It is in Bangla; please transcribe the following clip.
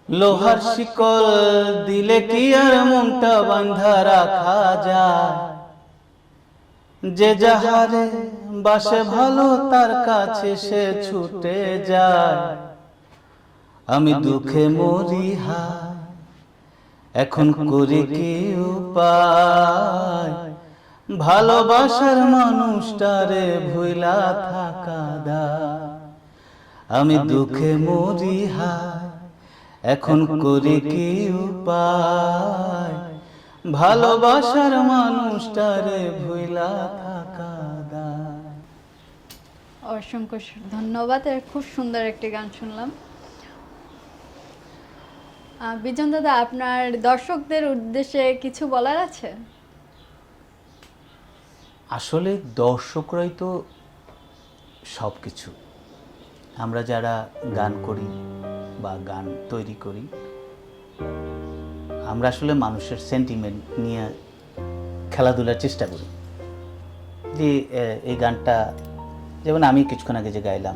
লোহার শিকল দিলে কি আর মনটা বাঁধা রাখা যায়? যে যাহারে বাসে ভালো তার কাছে সে ছুটে যায়। আমি দুঃখে মরি হায়, এখন করি কি উপায়? ভালোবাসার মানুষটারে ভুইলা থাকা দায়। আমি দুঃখে মরি হায়, এখন করি কি উপায়? ভালোবাসার মানুষটারে ভুইলা থাকা দায়। অসংখ্য ধন্যবাদ। খুব সুন্দর একটি গান শুনলাম। বিজন দাদা, আপনার দর্শকদের উদ্দেশ্যে কিছু বলার আছে? আসলে দর্শকরাই তো সব কিছু। আমরা যারা গান করি বা গান তৈরি করি, আমরা আসলে মানুষের সেন্টিমেন্ট নিয়ে খেলাধুলার চেষ্টা করি। যে এই গানটা, যেমন আমি কিছুক্ষণ আগে যে গাইলাম,